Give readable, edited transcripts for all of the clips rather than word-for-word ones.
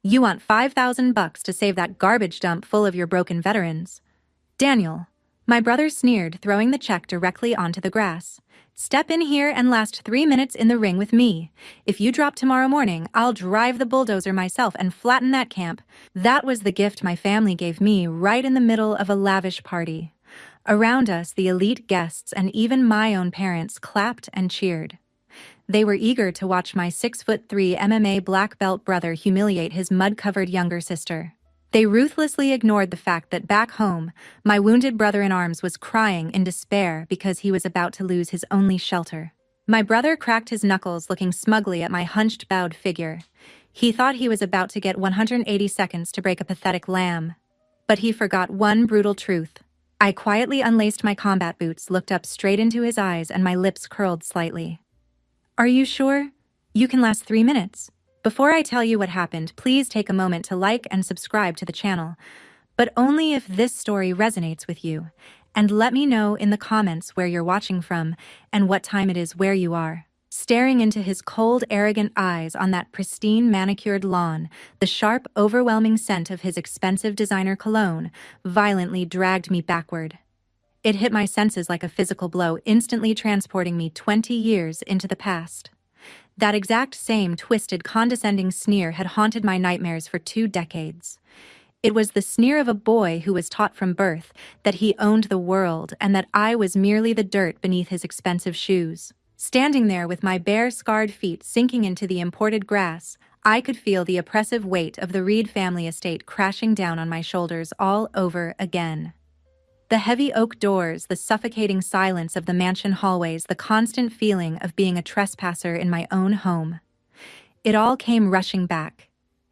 You want $5,000 to save that garbage dump full of your broken veterans. Daniel, my brother sneered, throwing the check directly onto the grass. Step in here and last 3 minutes in the ring with me. If you drop tomorrow morning, I'll drive the bulldozer myself and flatten that camp. That was the gift my family gave me right in the middle of a lavish party. Around us, the elite guests and even my own parents clapped and cheered. They were eager to watch my 6'3" MMA black belt brother humiliate his mud-covered younger sister. They ruthlessly ignored the fact that back home, my wounded brother-in-arms was crying in despair because he was about to lose his only shelter. My brother cracked his knuckles, looking smugly at my hunched, bowed figure. He thought he was about to get 180 seconds to break a pathetic lamb. But he forgot one brutal truth. I quietly unlaced my combat boots, looked up straight into his eyes, and my lips curled slightly. Are you sure? You can last 3 minutes. Before I tell you what happened, please take a moment to like and subscribe to the channel, but only if this story resonates with you, and let me know in the comments where you're watching from and what time it is where you are. Staring into his cold, arrogant eyes on that pristine, manicured lawn, the sharp, overwhelming scent of his expensive designer cologne violently dragged me backward. It hit my senses like a physical blow, instantly transporting me 20 years into the past. That exact same twisted, condescending sneer had haunted my nightmares for 2 decades. It was the sneer of a boy who was taught from birth that he owned the world and that I was merely the dirt beneath his expensive shoes. Standing there with my bare, scarred feet sinking into the imported grass, I could feel the oppressive weight of the Reed family estate crashing down on my shoulders all over again. The heavy oak doors, the suffocating silence of the mansion hallways, the constant feeling of being a trespasser in my own home. It all came rushing back.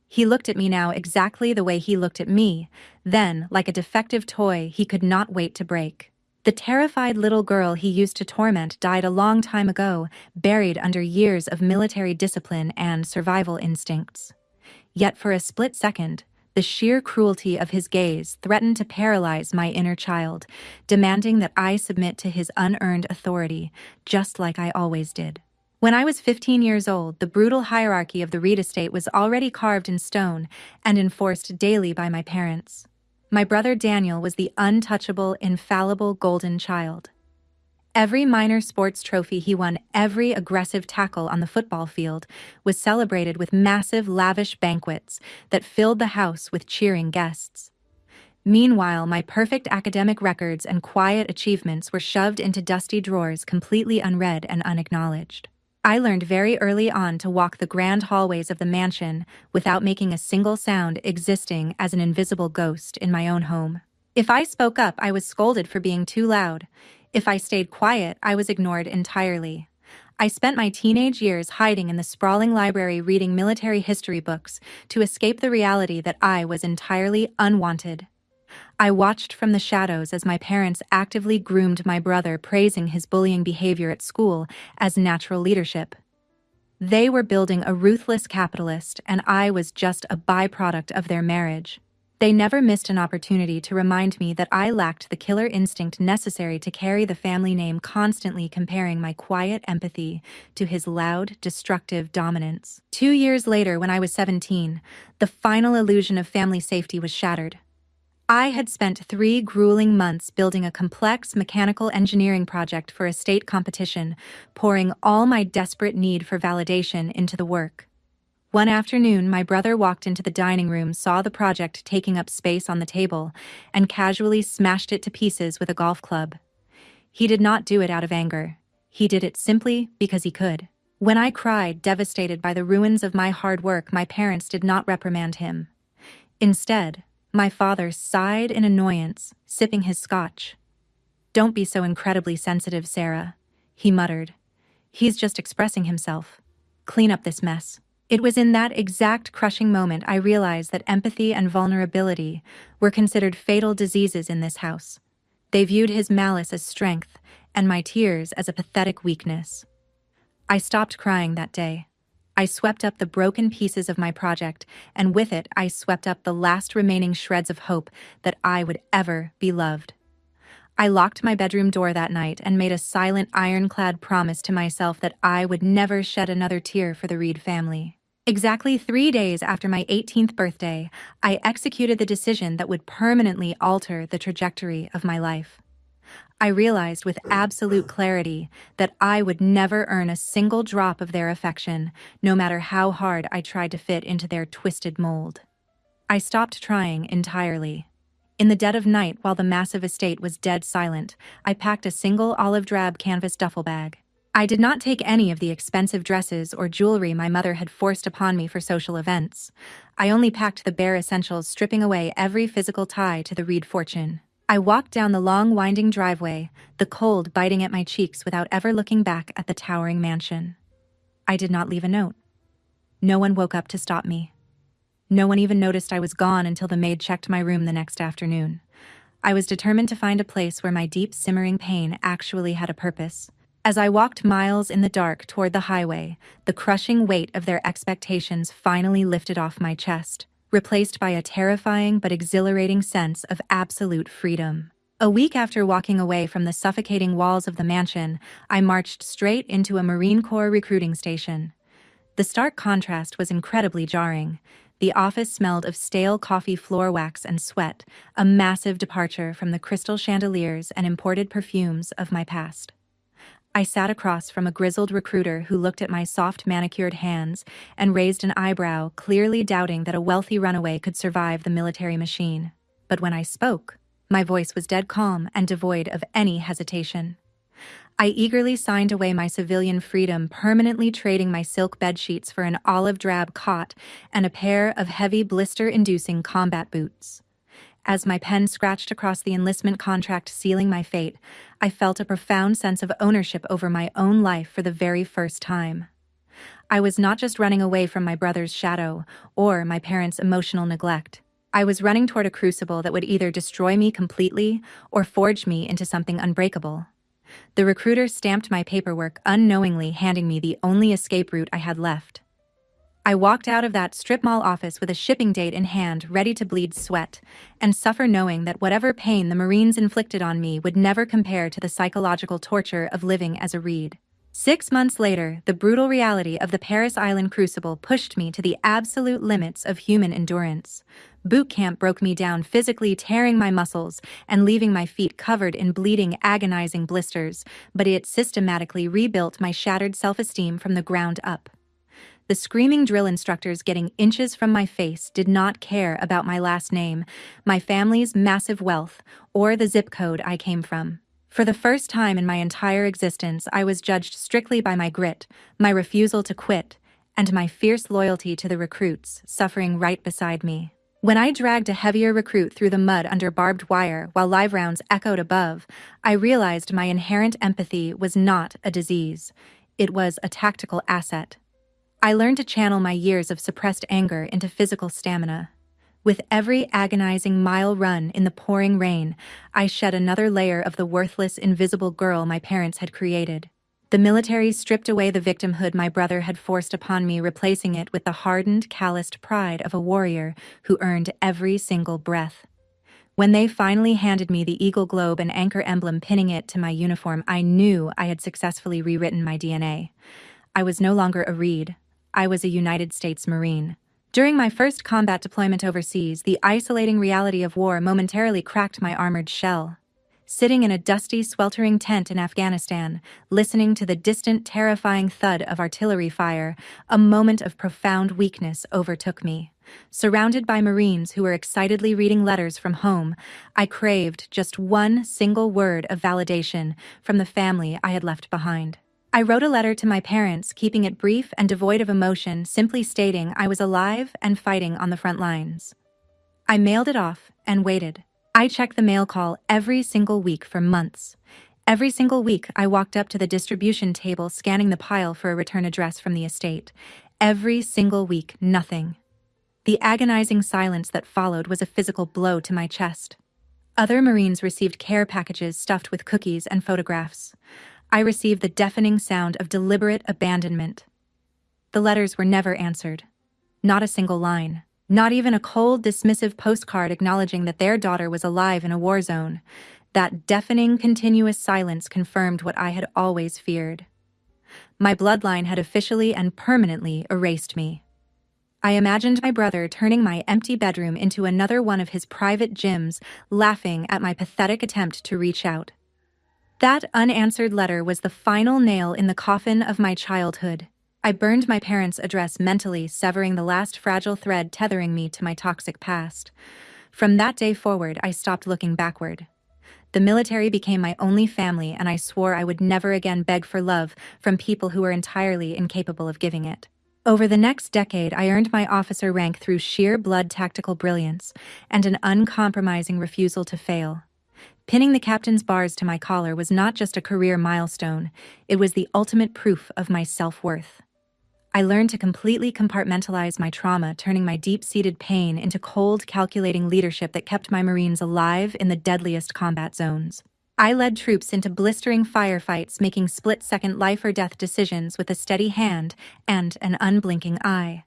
He looked at me now exactly the way he looked at me, then, like a defective toy he could not wait to break. The terrified little girl he used to torment died a long time ago, buried under years of military discipline and survival instincts. Yet for a split second, the sheer cruelty of his gaze threatened to paralyze my inner child, demanding that I submit to his unearned authority, just like I always did. When I was 15 years old, the brutal hierarchy of the Reed estate was already carved in stone and enforced daily by my parents. My brother Daniel was the untouchable, infallible golden child. Every minor sports trophy he won, every aggressive tackle on the football field, was celebrated with massive, lavish banquets that filled the house with cheering guests. Meanwhile, my perfect academic records and quiet achievements were shoved into dusty drawers, completely unread and unacknowledged. I learned very early on to walk the grand hallways of the mansion without making a single sound, existing as an invisible ghost in my own home. If I spoke up, I was scolded for being too loud. If I stayed quiet, I was ignored entirely. I spent my teenage years hiding in the sprawling library reading military history books to escape the reality that I was entirely unwanted. I watched from the shadows as my parents actively groomed my brother, praising his bullying behavior at school as natural leadership. They were building a ruthless capitalist, and I was just a byproduct of their marriage. They never missed an opportunity to remind me that I lacked the killer instinct necessary to carry the family name, constantly comparing my quiet empathy to his loud, destructive dominance. 2 years later, when I was 17, the final illusion of family safety was shattered. I had spent 3 grueling months building a complex mechanical engineering project for a state competition, pouring all my desperate need for validation into the work. One afternoon, my brother walked into the dining room, saw the project taking up space on the table, and casually smashed it to pieces with a golf club. He did not do it out of anger. He did it simply because he could. When I cried, devastated by the ruins of my hard work, my parents did not reprimand him. Instead, my father sighed in annoyance, sipping his scotch. "Don't be so incredibly sensitive, Sarah," he muttered. "He's just expressing himself. Clean up this mess." It was in that exact crushing moment I realized that empathy and vulnerability were considered fatal diseases in this house. They viewed his malice as strength and my tears as a pathetic weakness. I stopped crying that day. I swept up the broken pieces of my project, and with it I swept up the last remaining shreds of hope that I would ever be loved. I locked my bedroom door that night and made a silent, ironclad promise to myself that I would never shed another tear for the Reed family. Exactly 3 days after my 18th birthday, I executed the decision that would permanently alter the trajectory of my life. I realized with absolute clarity that I would never earn a single drop of their affection, no matter how hard I tried to fit into their twisted mold. I stopped trying entirely. In the dead of night, while the massive estate was dead silent, I packed a single olive drab canvas duffel bag. I did not take any of the expensive dresses or jewelry my mother had forced upon me for social events. I only packed the bare essentials, stripping away every physical tie to the Reed fortune. I walked down the long, winding driveway, the cold biting at my cheeks without ever looking back at the towering mansion. I did not leave a note. No one woke up to stop me. No one even noticed I was gone until the maid checked my room the next afternoon. I was determined to find a place where my deep, simmering pain actually had a purpose. As I walked miles in the dark toward the highway, the crushing weight of their expectations finally lifted off my chest, replaced by a terrifying but exhilarating sense of absolute freedom. A week after walking away from the suffocating walls of the mansion, I marched straight into a Marine Corps recruiting station. The stark contrast was incredibly jarring. The office smelled of stale coffee floor wax and sweat, a massive departure from the crystal chandeliers and imported perfumes of my past. I sat across from a grizzled recruiter who looked at my soft manicured hands and raised an eyebrow, clearly doubting that a wealthy runaway could survive the military machine. But when I spoke, my voice was dead calm and devoid of any hesitation. I eagerly signed away my civilian freedom, permanently trading my silk bedsheets for an olive drab cot and a pair of heavy blister-inducing combat boots. As my pen scratched across the enlistment contract sealing my fate, I felt a profound sense of ownership over my own life for the very first time. I was not just running away from my brother's shadow or my parents' emotional neglect. I was running toward a crucible that would either destroy me completely or forge me into something unbreakable. The recruiter stamped my paperwork, unknowingly handing me the only escape route I had left. I walked out of that strip mall office with a shipping date in hand, ready to bleed sweat, and suffer, knowing that whatever pain the Marines inflicted on me would never compare to the psychological torture of living as a Reed. 6 months later, the brutal reality of the Paris Island crucible pushed me to the absolute limits of human endurance. Boot camp broke me down, physically tearing my muscles and leaving my feet covered in bleeding, agonizing blisters, but it systematically rebuilt my shattered self-esteem from the ground up. The screaming drill instructors getting inches from my face did not care about my last name, my family's massive wealth, or the zip code I came from. For the first time in my entire existence, I was judged strictly by my grit, my refusal to quit, and my fierce loyalty to the recruits suffering right beside me. When I dragged a heavier recruit through the mud under barbed wire while live rounds echoed above, I realized my inherent empathy was not a disease. It was a tactical asset. I learned to channel my years of suppressed anger into physical stamina. With every agonizing mile run in the pouring rain, I shed another layer of the worthless, invisible girl my parents had created. The military stripped away the victimhood my brother had forced upon me, replacing it with the hardened, calloused pride of a warrior who earned every single breath. When they finally handed me the Eagle Globe and anchor emblem pinning it to my uniform, I knew I had successfully rewritten my DNA. I was no longer a Reed. I was a United States Marine. During my first combat deployment overseas, the isolating reality of war momentarily cracked my armored shell. Sitting in a dusty, sweltering tent in Afghanistan, listening to the distant, terrifying thud of artillery fire, a moment of profound weakness overtook me. Surrounded by Marines who were excitedly reading letters from home, I craved just one single word of validation from the family I had left behind. I wrote a letter to my parents, keeping it brief and devoid of emotion, simply stating I was alive and fighting on the front lines. I mailed it off and waited. I checked the mail call every single week for months. Every single week, I walked up to the distribution table, scanning the pile for a return address from the estate. Every single week, nothing. The agonizing silence that followed was a physical blow to my chest. Other Marines received care packages stuffed with cookies and photographs. I received the deafening sound of deliberate abandonment. The letters were never answered. Not a single line. Not even a cold, dismissive postcard acknowledging that their daughter was alive in a war zone. That deafening, continuous silence confirmed what I had always feared. My bloodline had officially and permanently erased me. I imagined my brother turning my empty bedroom into another one of his private gyms, laughing at my pathetic attempt to reach out. That unanswered letter was the final nail in the coffin of my childhood. I burned my parents' address mentally, severing the last fragile thread tethering me to my toxic past. From that day forward, I stopped looking backward. The military became my only family, and I swore I would never again beg for love from people who were entirely incapable of giving it. Over the next decade, I earned my officer rank through sheer blood tactical brilliance and an uncompromising refusal to fail. Pinning the captain's bars to my collar was not just a career milestone, it was the ultimate proof of my self-worth. I learned to completely compartmentalize my trauma, turning my deep-seated pain into cold, calculating leadership that kept my Marines alive in the deadliest combat zones. I led troops into blistering firefights, making split-second life-or-death decisions with a steady hand and an unblinking eye.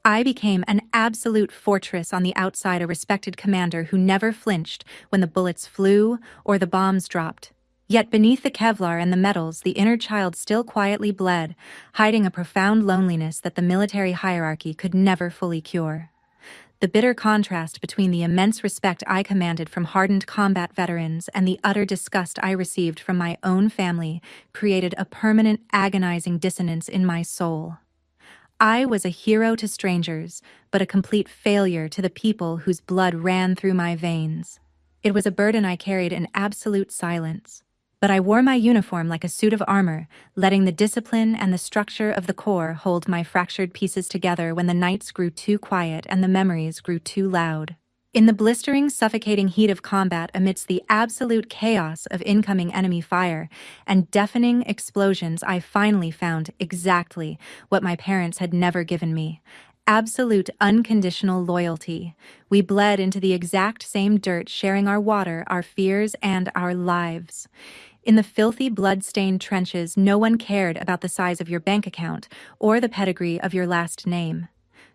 I became an absolute fortress on the outside, a respected commander who never flinched when the bullets flew or the bombs dropped. Yet beneath the Kevlar and the medals, the inner child still quietly bled, hiding a profound loneliness that the military hierarchy could never fully cure. The bitter contrast between the immense respect I commanded from hardened combat veterans and the utter disgust I received from my own family created a permanent, agonizing dissonance in my soul. I was a hero to strangers, but a complete failure to the people whose blood ran through my veins. It was a burden I carried in absolute silence. But I wore my uniform like a suit of armor, letting the discipline and the structure of the Corps hold my fractured pieces together when the nights grew too quiet and the memories grew too loud. In the blistering, suffocating heat of combat, amidst the absolute chaos of incoming enemy fire and deafening explosions, I finally found exactly what my parents had never given me: absolute, unconditional loyalty. We bled into the exact same dirt, sharing our water, our fears, and our lives. In the filthy, blood-stained trenches, no one cared about the size of your bank account or the pedigree of your last name.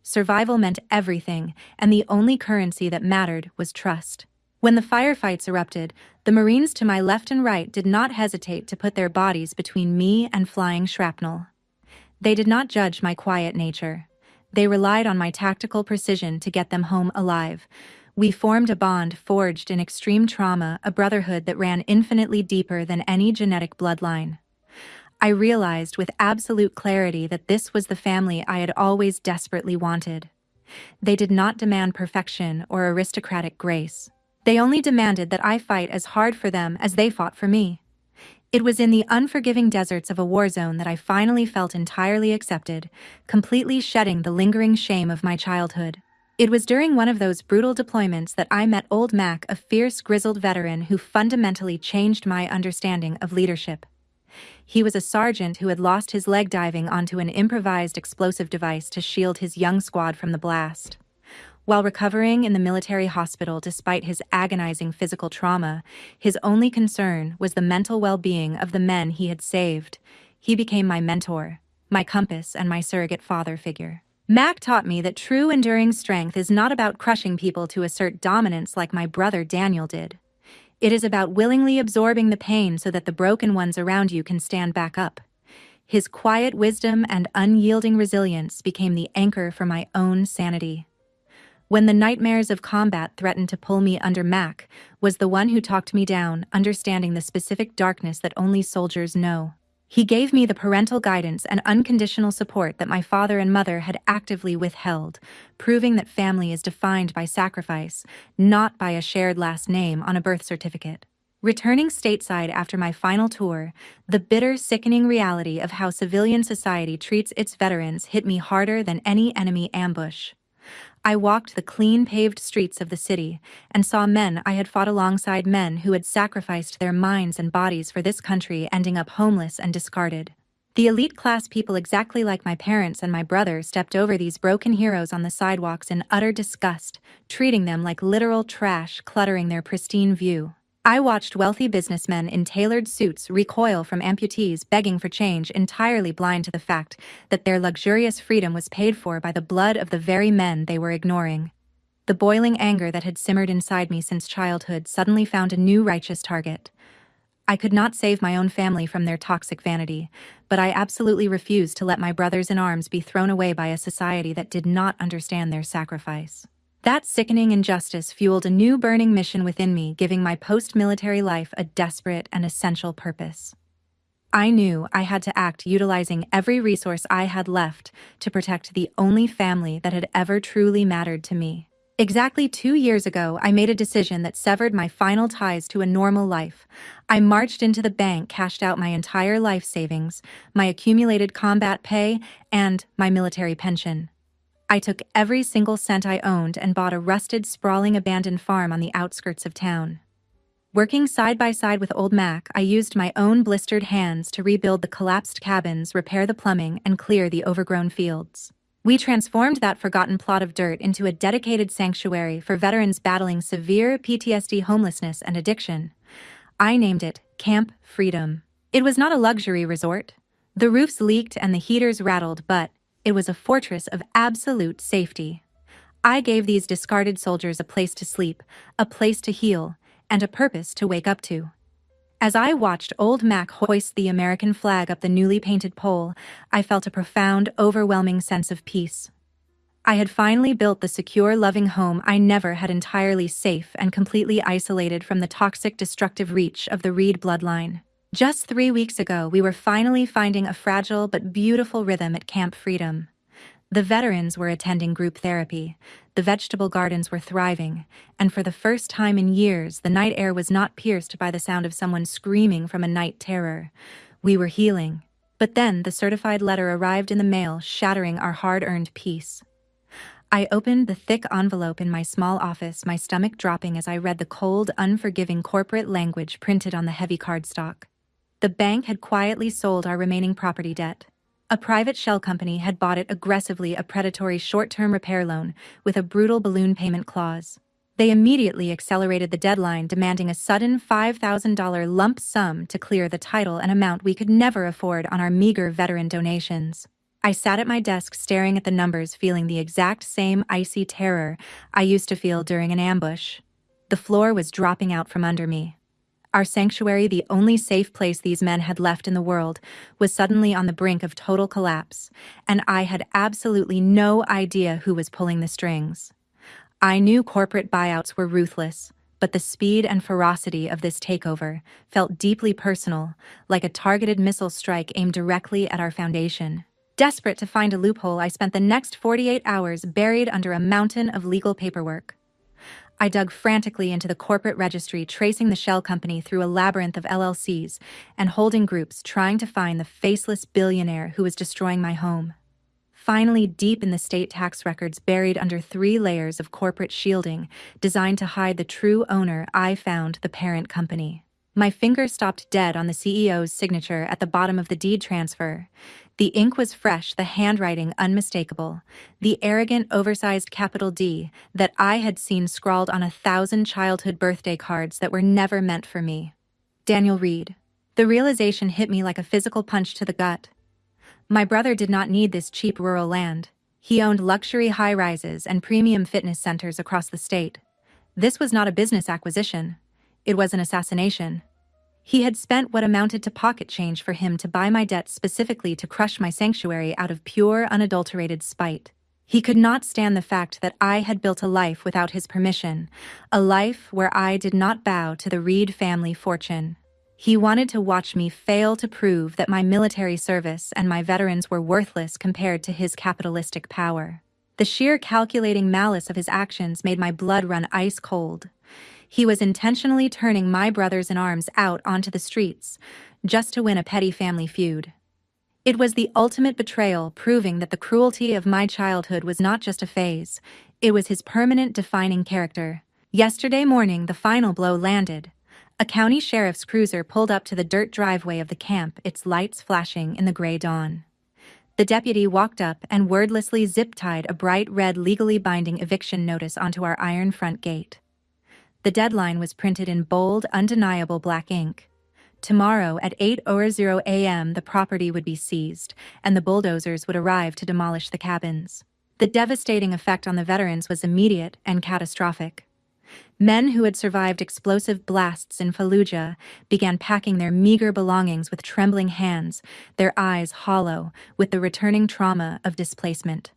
Survival meant everything, and the only currency that mattered was trust. When the firefights erupted, the Marines to my left and right did not hesitate to put their bodies between me and flying shrapnel. They did not judge my quiet nature. They relied on my tactical precision to get them home alive. We formed a bond forged in extreme trauma, a brotherhood that ran infinitely deeper than any genetic bloodline. I realized with absolute clarity that this was the family I had always desperately wanted. They did not demand perfection or aristocratic grace. They only demanded that I fight as hard for them as they fought for me. It was in the unforgiving deserts of a war zone that I finally felt entirely accepted, completely shedding the lingering shame of my childhood. It was during one of those brutal deployments that I met Old Mac, a fierce, grizzled veteran who fundamentally changed my understanding of leadership. He was a sergeant who had lost his leg diving onto an improvised explosive device to shield his young squad from the blast. While recovering in the military hospital despite his agonizing physical trauma, his only concern was the mental well-being of the men he had saved. He became my mentor, my compass, and my surrogate father figure. Mac taught me that true enduring strength is not about crushing people to assert dominance like my brother Daniel did. It is about willingly absorbing the pain so that the broken ones around you can stand back up. His quiet wisdom and unyielding resilience became the anchor for my own sanity. When the nightmares of combat threatened to pull me under, Mac was the one who talked me down, understanding the specific darkness that only soldiers know. He gave me the parental guidance and unconditional support that my father and mother had actively withheld, proving that family is defined by sacrifice, not by a shared last name on a birth certificate. Returning stateside after my final tour, the bitter, sickening reality of how civilian society treats its veterans hit me harder than any enemy ambush. I walked the clean-paved streets of the city and saw men I had fought alongside, men who had sacrificed their minds and bodies for this country, ending up homeless and discarded. The elite-class people, exactly like my parents and my brother, stepped over these broken heroes on the sidewalks in utter disgust, treating them like literal trash, cluttering their pristine view. I watched wealthy businessmen in tailored suits recoil from amputees begging for change, entirely blind to the fact that their luxurious freedom was paid for by the blood of the very men they were ignoring. The boiling anger that had simmered inside me since childhood suddenly found a new righteous target. I could not save my own family from their toxic vanity, but I absolutely refused to let my brothers in arms be thrown away by a society that did not understand their sacrifice. That sickening injustice fueled a new burning mission within me, giving my post-military life a desperate and essential purpose. I knew I had to act utilizing every resource I had left to protect the only family that had ever truly mattered to me. Exactly 2 years ago, I made a decision that severed my final ties to a normal life. I marched into the bank, cashed out my entire life savings, my accumulated combat pay, and my military pension. I took every single cent I owned and bought a rusted, sprawling abandoned farm on the outskirts of town. Working side by side with Old Mac, I used my own blistered hands to rebuild the collapsed cabins, repair the plumbing, and clear the overgrown fields. We transformed that forgotten plot of dirt into a dedicated sanctuary for veterans battling severe PTSD, homelessness, and addiction. I named it Camp Freedom. It was not a luxury resort. The roofs leaked and the heaters rattled, but it was a fortress of absolute safety. I gave these discarded soldiers a place to sleep, a place to heal, and a purpose to wake up to. As I watched Old Mac hoist the American flag up the newly painted pole, I felt a profound, overwhelming sense of peace. I had finally built the secure, loving home I never had, entirely safe and completely isolated from the toxic, destructive reach of the Reed bloodline. Just 3 weeks ago, we were finally finding a fragile but beautiful rhythm at Camp Freedom. The veterans were attending group therapy, the vegetable gardens were thriving, and for the first time in years, the night air was not pierced by the sound of someone screaming from a night terror. We were healing. But then the certified letter arrived in the mail, shattering our hard-earned peace. I opened the thick envelope in my small office, my stomach dropping as I read the cold, unforgiving corporate language printed on the heavy cardstock. The bank had quietly sold our remaining property debt. A private shell company had bought it aggressively, a predatory short-term repair loan with a brutal balloon payment clause. They immediately accelerated the deadline, demanding a sudden $5,000 lump sum to clear the title, an amount we could never afford on our meager veteran donations. I sat at my desk staring at the numbers, feeling the exact same icy terror I used to feel during an ambush. The floor was dropping out from under me. Our sanctuary, the only safe place these men had left in the world, was suddenly on the brink of total collapse, and I had absolutely no idea who was pulling the strings. I knew corporate buyouts were ruthless, but the speed and ferocity of this takeover felt deeply personal, like a targeted missile strike aimed directly at our foundation. Desperate to find a loophole, I spent the next 48 hours buried under a mountain of legal paperwork. I dug frantically into the corporate registry, tracing the shell company through a labyrinth of LLCs and holding groups, trying to find the faceless billionaire who was destroying my home. Finally, deep in the state tax records, buried under 3 layers of corporate shielding designed to hide the true owner, I found the parent company. My finger stopped dead on the CEO's signature at the bottom of the deed transfer. The ink was fresh, the handwriting unmistakable, the arrogant, oversized capital D that I had seen scrawled on 1,000 childhood birthday cards that were never meant for me. Daniel Reed. The realization hit me like a physical punch to the gut. My brother did not need this cheap rural land. He owned luxury high-rises and premium fitness centers across the state. This was not a business acquisition. It was an assassination. He had spent what amounted to pocket change for him to buy my debt, specifically to crush my sanctuary out of pure, unadulterated spite. He could not stand the fact that I had built a life without his permission, a life where I did not bow to the Reed family fortune. He wanted to watch me fail, to prove that my military service and my veterans were worthless compared to his capitalistic power. The sheer calculating malice of his actions made my blood run ice cold. He was intentionally turning my brothers in arms out onto the streets, just to win a petty family feud. It was the ultimate betrayal, proving that the cruelty of my childhood was not just a phase, it was his permanent defining character. Yesterday morning, the final blow landed. A county sheriff's cruiser pulled up to the dirt driveway of the camp, its lights flashing in the gray dawn. The deputy walked up and wordlessly zip-tied a bright red, legally binding eviction notice onto our iron front gate. The deadline was printed in bold, undeniable black ink. Tomorrow at 8:00 a.m. the property would be seized, and the bulldozers would arrive to demolish the cabins. The devastating effect on the veterans was immediate and catastrophic. Men who had survived explosive blasts in Fallujah began packing their meager belongings with trembling hands, their eyes hollow with the returning trauma of displacement.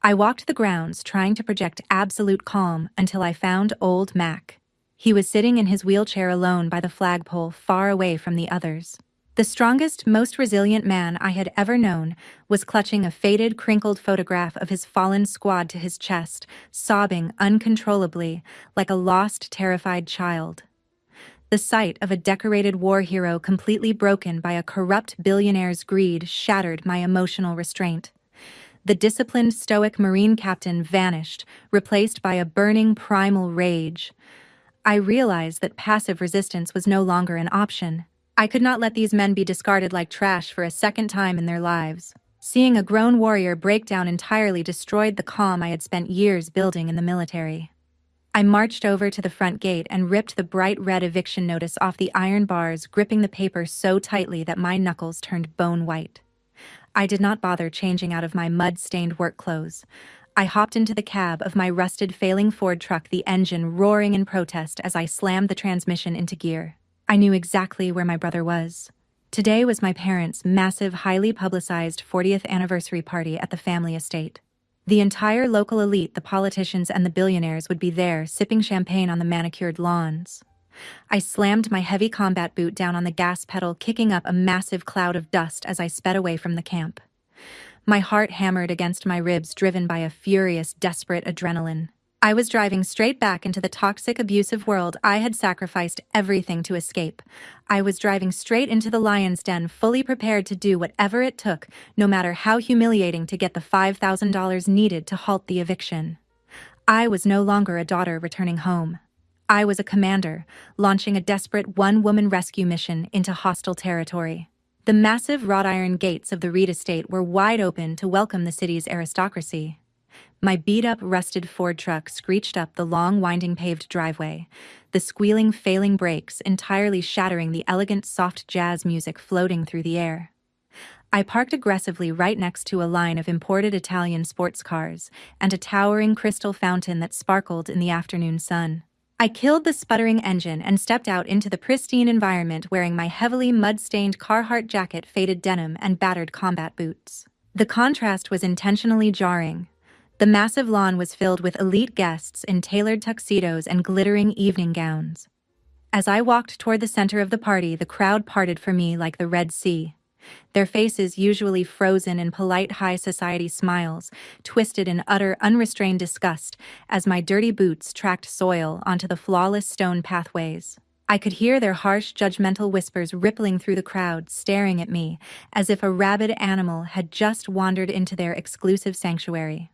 I walked the grounds trying to project absolute calm until I found old Mac. He was sitting in his wheelchair alone by the flagpole, far away from the others. The strongest, most resilient man I had ever known was clutching a faded, crinkled photograph of his fallen squad to his chest, sobbing uncontrollably, like a lost, terrified child. The sight of a decorated war hero completely broken by a corrupt billionaire's greed shattered my emotional restraint. The disciplined, stoic Marine captain vanished, replaced by a burning, primal rage. I realized that passive resistance was no longer an option. I could not let these men be discarded like trash for a second time in their lives. Seeing a grown warrior break down entirely destroyed the calm I had spent years building in the military. I marched over to the front gate and ripped the bright red eviction notice off the iron bars, gripping the paper so tightly that my knuckles turned bone white. I did not bother changing out of my mud-stained work clothes. I hopped into the cab of my rusted, failing Ford truck, the engine roaring in protest as I slammed the transmission into gear. I knew exactly where my brother was. Today was my parents' massive, highly publicized 40th anniversary party at the family estate. The entire local elite, the politicians and the billionaires, would be there, sipping champagne on the manicured lawns. I slammed my heavy combat boot down on the gas pedal, kicking up a massive cloud of dust as I sped away from the camp. My heart hammered against my ribs, driven by a furious, desperate adrenaline. I was driving straight back into the toxic, abusive world I had sacrificed everything to escape. I was driving straight into the lion's den, fully prepared to do whatever it took, no matter how humiliating, to get the $5,000 needed to halt the eviction. I was no longer a daughter returning home. I was a commander, launching a desperate one-woman rescue mission into hostile territory. The massive wrought iron gates of the Reed estate were wide open to welcome the city's aristocracy. My beat-up, rusted Ford truck screeched up the long, winding paved driveway, the squealing, failing brakes entirely shattering the elegant, soft jazz music floating through the air. I parked aggressively right next to a line of imported Italian sports cars and a towering crystal fountain that sparkled in the afternoon sun. I killed the sputtering engine and stepped out into the pristine environment, wearing my heavily mud-stained Carhartt jacket, faded denim, and battered combat boots. The contrast was intentionally jarring. The massive lawn was filled with elite guests in tailored tuxedos and glittering evening gowns. As I walked toward the center of the party, the crowd parted for me like the Red Sea. Their faces, usually frozen in polite high society smiles, twisted in utter, unrestrained disgust as my dirty boots tracked soil onto the flawless stone pathways. I could hear their harsh, judgmental whispers rippling through the crowd, staring at me as if a rabid animal had just wandered into their exclusive sanctuary.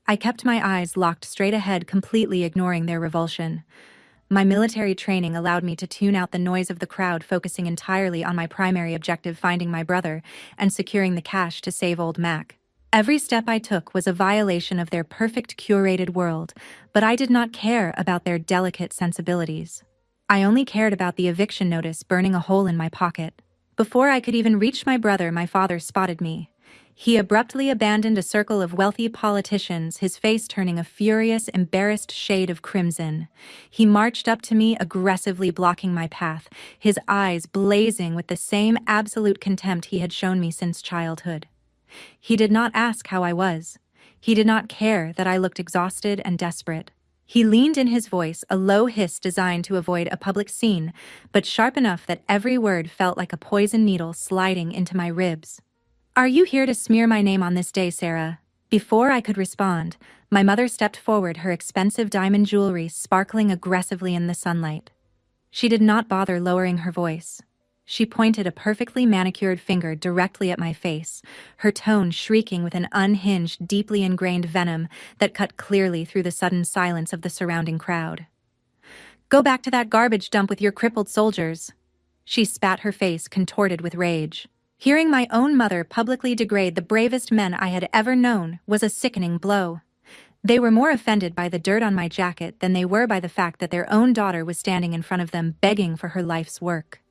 I kept my eyes locked straight ahead, completely ignoring their revulsion. My military training allowed me to tune out the noise of the crowd, focusing entirely on my primary objective, finding my brother and securing the cash to save old Mac. Every step I took was a violation of their perfect, curated world, but I did not care about their delicate sensibilities. I only cared about the eviction notice burning a hole in my pocket. Before I could even reach my brother, my father spotted me. He abruptly abandoned a circle of wealthy politicians, his face turning a furious, embarrassed shade of crimson. He marched up to me, aggressively blocking my path, his eyes blazing with the same absolute contempt he had shown me since childhood. He did not ask how I was. He did not care that I looked exhausted and desperate. He leaned in, his voice a low hiss designed to avoid a public scene, but sharp enough that every word felt like a poison needle sliding into my ribs. "Are you here to smear my name on this day, Sarah?" Before I could respond, my mother stepped forward, her expensive diamond jewelry sparkling aggressively in the sunlight. She did not bother lowering her voice. She pointed a perfectly manicured finger directly at my face, her tone shrieking with an unhinged, deeply ingrained venom that cut clearly through the sudden silence of the surrounding crowd. "Go back to that garbage dump with your crippled soldiers." She spat, her face contorted with rage. Hearing my own mother publicly degrade the bravest men I had ever known was a sickening blow. They were more offended by the dirt on my jacket than they were by the fact that their own daughter was standing in front of them begging for her life's work.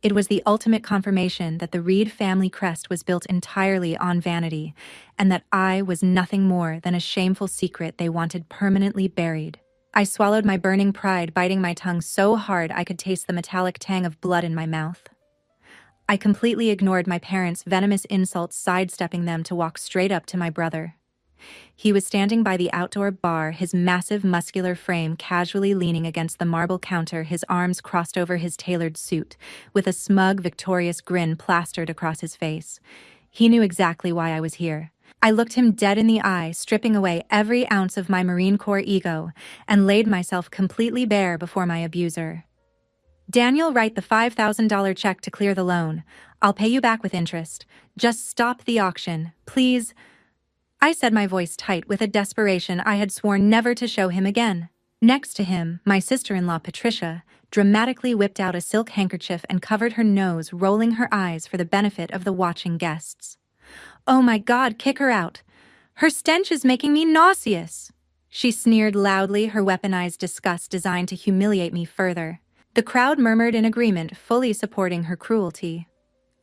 It was the ultimate confirmation that the Reed family crest was built entirely on vanity, and that I was nothing more than a shameful secret they wanted permanently buried. I swallowed my burning pride, biting my tongue so hard I could taste the metallic tang of blood in my mouth. I completely ignored my parents' venomous insults, sidestepping them to walk straight up to my brother. He was standing by the outdoor bar, his massive muscular frame casually leaning against the marble counter, his arms crossed over his tailored suit, with a smug, victorious grin plastered across his face. He knew exactly why I was here. I looked him dead in the eye, stripping away every ounce of my Marine Corps ego, and laid myself completely bare before my abuser. Daniel, write the $5,000 check to clear the loan. I'll pay you back with interest. Just stop the auction, please. I said, my voice tight with a desperation I had sworn never to show him again. Next to him, my sister-in-law Patricia dramatically whipped out a silk handkerchief and covered her nose, rolling her eyes for the benefit of the watching guests. "Oh my God, kick her out. Her stench is making me nauseous," she sneered loudly, her weaponized disgust designed to humiliate me further. The crowd murmured in agreement, fully supporting her cruelty.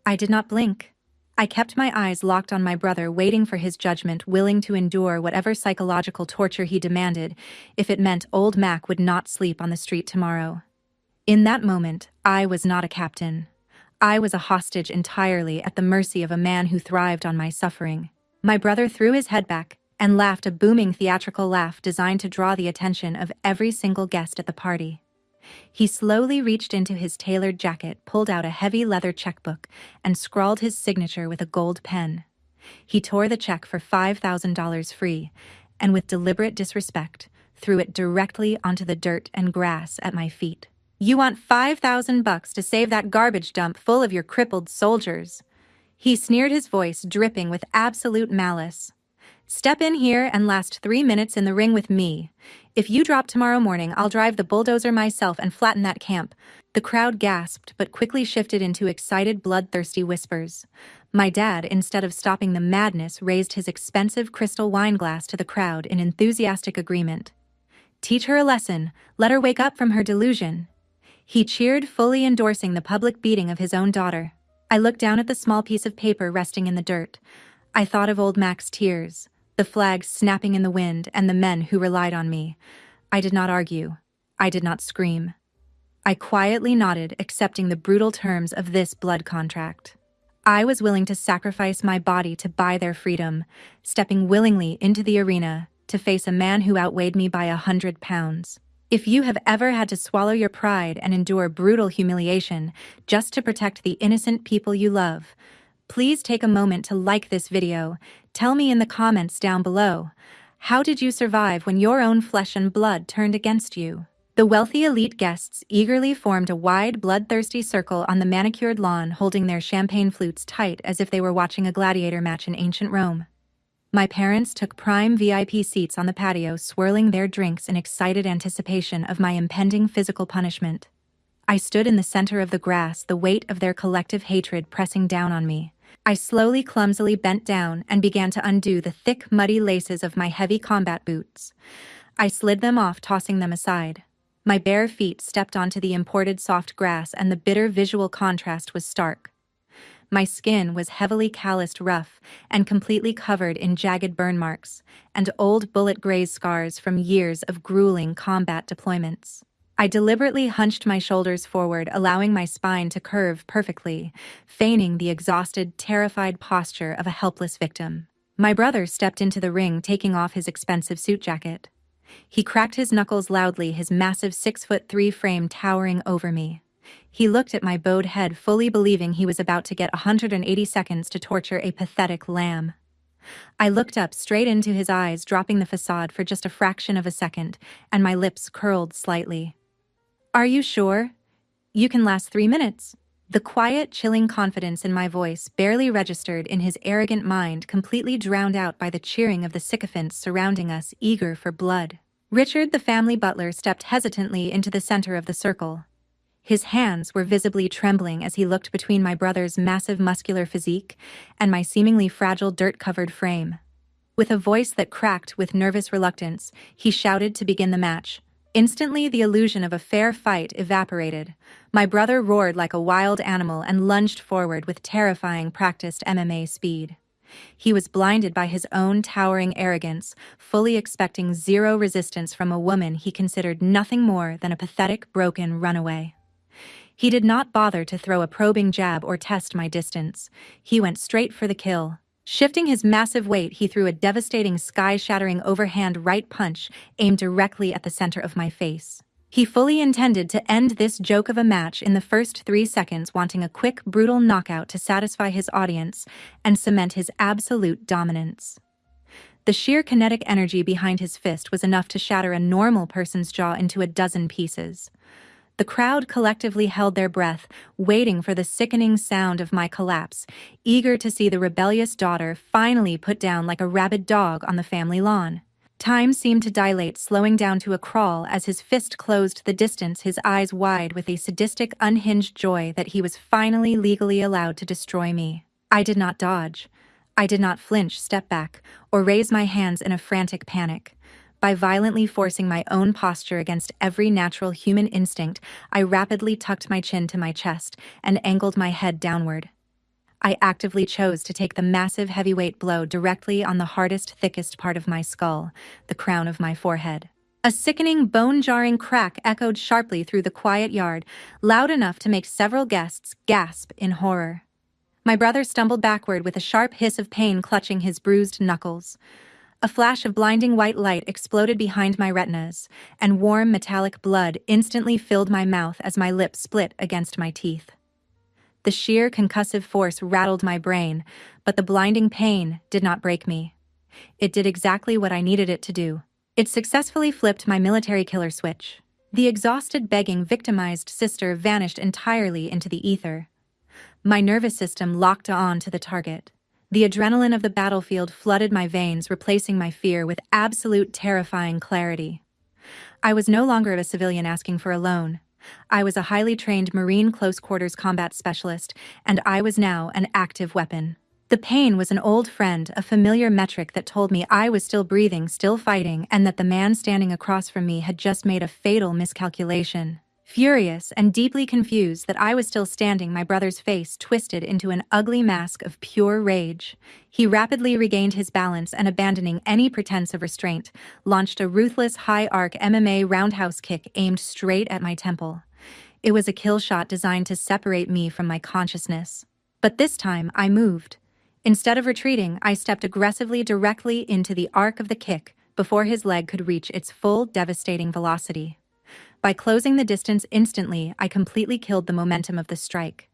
I did not blink. I kept my eyes locked on my brother, waiting for his judgment, willing to endure whatever psychological torture he demanded, if it meant old Mac would not sleep on the street tomorrow. In that moment, I was not a captain. I was a hostage entirely at the mercy of a man who thrived on my suffering. My brother threw his head back and laughed a booming theatrical laugh designed to draw the attention of every single guest at the party. He slowly reached into his tailored jacket, pulled out a heavy leather checkbook, and scrawled his signature with a gold pen. He tore the check for $5,000 free, and with deliberate disrespect, threw it directly onto the dirt and grass at my feet. "You want $5,000 to save that garbage dump full of your crippled soldiers?" He sneered, his voice dripping with absolute malice. "Step in here and last 3 minutes in the ring with me. If you drop tomorrow morning, I'll drive the bulldozer myself and flatten that camp." The crowd gasped, but quickly shifted into excited, bloodthirsty whispers. My dad, instead of stopping the madness, raised his expensive crystal wine glass to the crowd in enthusiastic agreement. "Teach her a lesson. Let her wake up from her delusion." He cheered, fully endorsing the public beating of his own daughter. I looked down at the small piece of paper resting in the dirt. I thought of old Mac's tears, the flags snapping in the wind, and the men who relied on me. I did not argue. I did not scream. I quietly nodded, accepting the brutal terms of this blood contract. I was willing to sacrifice my body to buy their freedom, stepping willingly into the arena to face a man who outweighed me by 100 pounds. If you have ever had to swallow your pride and endure brutal humiliation just to protect the innocent people you love, please take a moment to like this video. Tell me in the comments down below, how did you survive when your own flesh and blood turned against you? The wealthy elite guests eagerly formed a wide, bloodthirsty circle on the manicured lawn, holding their champagne flutes tight as if they were watching a gladiator match in ancient Rome. My parents took prime VIP seats on the patio, swirling their drinks in excited anticipation of my impending physical punishment. I stood in the center of the grass, the weight of their collective hatred pressing down on me. I slowly, clumsily bent down and began to undo the thick, muddy laces of my heavy combat boots. I slid them off, tossing them aside. My bare feet stepped onto the imported soft grass, and the bitter visual contrast was stark. My skin was heavily calloused, rough, and completely covered in jagged burn marks and old bullet graze scars from years of grueling combat deployments. I deliberately hunched my shoulders forward, allowing my spine to curve perfectly, feigning the exhausted, terrified posture of a helpless victim. My brother stepped into the ring, taking off his expensive suit jacket. He cracked his knuckles loudly, his massive 6'3" frame towering over me. He looked at my bowed head, fully believing he was about to get 180 seconds to torture a pathetic lamb. I looked up straight into his eyes, dropping the facade for just a fraction of a second, and my lips curled slightly. "Are you sure? You can last 3 minutes." The quiet, chilling confidence in my voice, barely registered in his arrogant mind, completely drowned out by the cheering of the sycophants surrounding us, eager for blood. Richard, the family butler, stepped hesitantly into the center of the circle. His hands were visibly trembling as he looked between my brother's massive muscular physique and my seemingly fragile dirt-covered frame. With a voice that cracked with nervous reluctance, he shouted to begin the match. Instantly, the illusion of a fair fight evaporated. My brother roared like a wild animal and lunged forward with terrifying, practiced MMA speed. He was blinded by his own towering arrogance, fully expecting zero resistance from a woman he considered nothing more than a pathetic, broken runaway. He did not bother to throw a probing jab or test my distance. He went straight for the kill. Shifting his massive weight, he threw a devastating, sky-shattering overhand right punch aimed directly at the center of my face. He fully intended to end this joke of a match in the first 3 seconds, wanting a quick, brutal knockout to satisfy his audience and cement his absolute dominance. The sheer kinetic energy behind his fist was enough to shatter a normal person's jaw into a dozen pieces. The crowd collectively held their breath, waiting for the sickening sound of my collapse, eager to see the rebellious daughter finally put down like a rabid dog on the family lawn. Time seemed to dilate, slowing down to a crawl as his fist closed the distance, his eyes wide with a sadistic, unhinged joy that he was finally legally allowed to destroy me. I did not dodge. I did not flinch, step back, or raise my hands in a frantic panic. By violently forcing my own posture against every natural human instinct, I rapidly tucked my chin to my chest and angled my head downward. I actively chose to take the massive heavyweight blow directly on the hardest, thickest part of my skull, the crown of my forehead. A sickening, bone-jarring crack echoed sharply through the quiet yard, loud enough to make several guests gasp in horror. My brother stumbled backward with a sharp hiss of pain clutching his bruised knuckles. A flash of blinding white light exploded behind my retinas, and warm metallic blood instantly filled my mouth as my lips split against my teeth. The sheer concussive force rattled my brain, but the blinding pain did not break me. It did exactly what I needed it to do. It successfully flipped my military killer switch. The exhausted, begging, victimized sister vanished entirely into the ether. My nervous system locked on to the target. The adrenaline of the battlefield flooded my veins, replacing my fear with absolute terrifying clarity. I was no longer a civilian asking for a loan. I was a highly trained Marine close-quarters combat specialist, and I was now an active weapon. The pain was an old friend, a familiar metric that told me I was still breathing, still fighting, and that the man standing across from me had just made a fatal miscalculation. Furious and deeply confused that I was still standing, my brother's face twisted into an ugly mask of pure rage. He rapidly regained his balance and, abandoning any pretense of restraint, launched a ruthless high-arc MMA roundhouse kick aimed straight at my temple. It was a kill shot designed to separate me from my consciousness. But this time, I moved. Instead of retreating, I stepped aggressively directly into the arc of the kick before his leg could reach its full, devastating velocity. By closing the distance instantly, I completely killed the momentum of the strike.